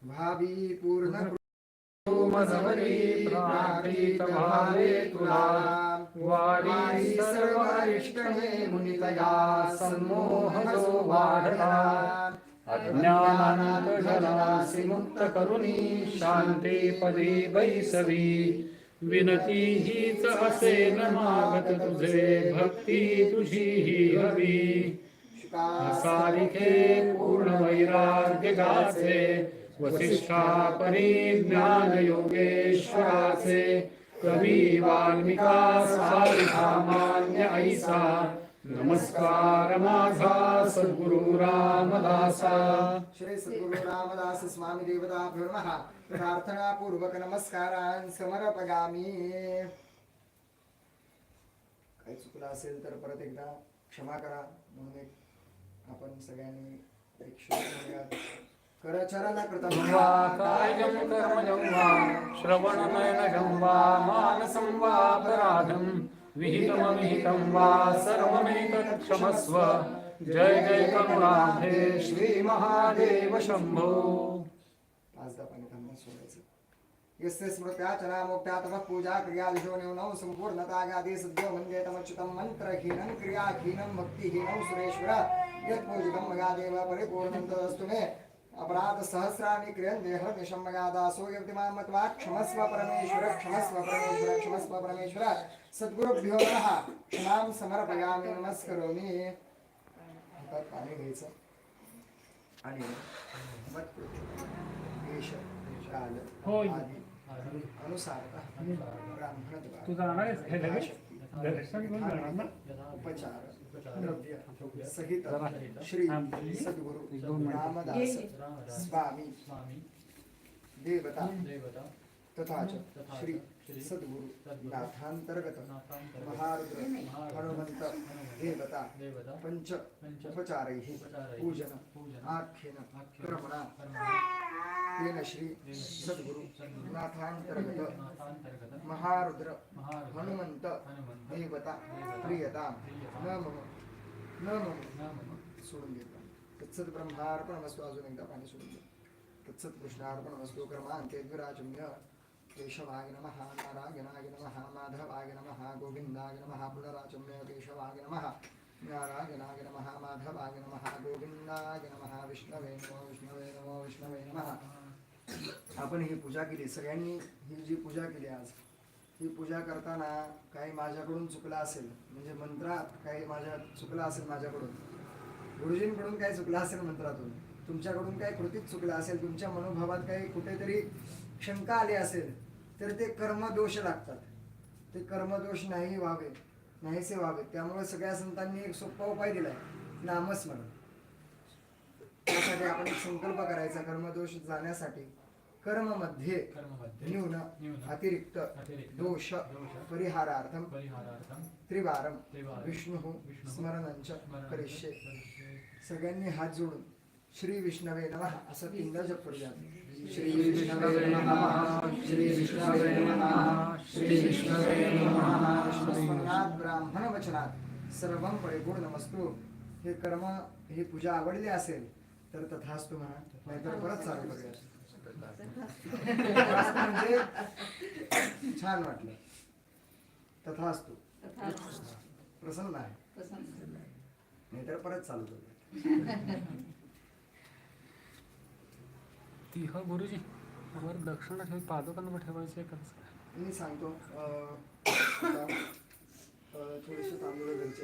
भावी पूर्ण मजमरी प्रार्थित भावे तुला वारी सर्व इष्टमे मुनितया संमोह जो वाढला अज्ञानानंद जलासी मुक्त करुणी शांती पदी बैसवी विनती हीच असे न मागत तुझे भक्ती तुझी ही हवी सारिखे पूर्ण वैराग्य गाचे वसिष्ठा परिज्ञान योगेश्वराचे कवी वाल्मिका सारिसामान्य ऐसा नमस्कार माझा सद्गुरु रामदासा. श्री सद्गुरु रामदास स्वामी देवताभ्यो नमः. प्रार्थना पूर्वक नमस्कारान समर्पयामी. काही चुकलं असेल तर परत एकदा क्षमा करा म्हणून एक आपण सगळ्यांनी एक करचरण कृतं वा कायं कर्मजं वा श्रवणनयनं वा मानसं वा अपराधं विहितमविहितं वा सर्वमेतत् क्षमस्व. जय जय करुणाब्धे श्री महादेव शंभो. आज आपण थांबून सोडायचं. यस्य स्मृत्याचना मोक्त्या तपः पूजा क्रियादिशो न्यूनौ सम्पूर्णतागादि सद्यो मन्ये तमच्युतं मन्त्रहीनं क्रियाहीनं भक्तिहीनं सुरेश्वर यत्पूजितं मगादेव परिपूर्णं तदस्तु मे. अपराध सहस्राणि क्रियन्ते हृदिशं मया दासो यतिमां मत्वा क्षमस्व परमेश्वर क्षमस्व परमेश्वर क्षमस्व परमेश्वर. सद्गुरुभ्यो नमः. क्षमां समर्पयामि नमस्करोमि. हातात पाणी घ्यायचं आणि मत देश काल आदि अनुसार ब्राह्मण उपचार द्रव्य सहित श्री सद्गुरु रामदास स्वामी देवता तथा श्री सद्गुरु नाथांतर्गत महारुद्र हनुमंत देवता पंच उपचारैः पूजन आख्येन कर्मणा तेन श्री सद्गुरु नाथांतर्गत महारुद्र हनुमंत देवता प्रियता न मम सोडून देता. तत्सत ब्रह्मार्पणमस्तु. अजून एकदा पाणी सोडून दे. तत्सत कृष्णार्पणमस्तु. क्रमांके द्विराजम्य केशवाय नमः नारायणाय नमः माधवाय नमः गोविंदाय नमः. पुनराचम्य केशवाय नमः नारायणाय नमः माधवाय नमः गोविंदाय नमः. विष्णवे नमो विष्णवे नमो विष्णवे नमः. आपण ही पूजा केली सगळ्यांनी. ही जी पूजा केली आज ही पूजा करताना काही माझ्याकडून चुकलं असेल म्हणजे मंत्रात काही माझ्या चुकलं असेल माझ्याकडून गुरुजींकडून काही चुकलं असेल मंत्रातून तुमच्याकडून काही कृतीत चुकलं असेल तुमच्या मनोभावात काही कुठेतरी शंका आली असेल तर ते कर्मदोष लागतात. ते कर्मदोष नाही व्हावे नाहीसे व्हावे. त्यामुळे सगळ्या संतांनी एक सोपा उपाय दिलाय नामस्मरण. त्यासाठी आपण एक संकल्प करायचा कर्मदोष जाण्यासाठी. कर्म मध्ये न्यून अतिरिक्त दोष परिहारार्थम त्रिवारम विष्णु स्मरणंच करिष्ये. सगळ्यांनी हात जोडून श्री विष्णवे नमः असं 3दा जप करूया. श्री विष्णवे नमः श्री विष्णवे नमः श्री विष्णवे नमः. स्मरणात ब्राह्मण वचनात सर्वं परिपूर्णमस्तु. हे कर्म ही पूजा आवडली असेल तर तथास्तु म्हणा नाहीतर परत चालू करूया. म्हणजे छान वाटलं. तथास्तु प्रसन्न आहे नाहीतर परत चालू करूया. ती हो गुरुजी वर दक्षिणा ठेवी पादुकांवर ठेवायचे कसं मी सांगतो. थोडेसे तांदूळ घ्यायचे.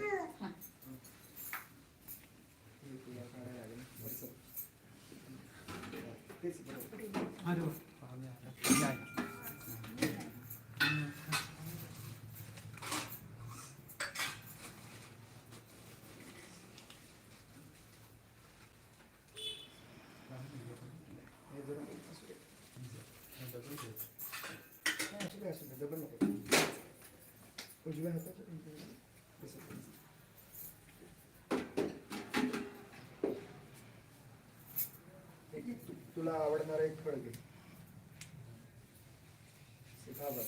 तेच अरे उजव्या हाताच्या तुला आवडणारा एक फळ घे. सीताफळ.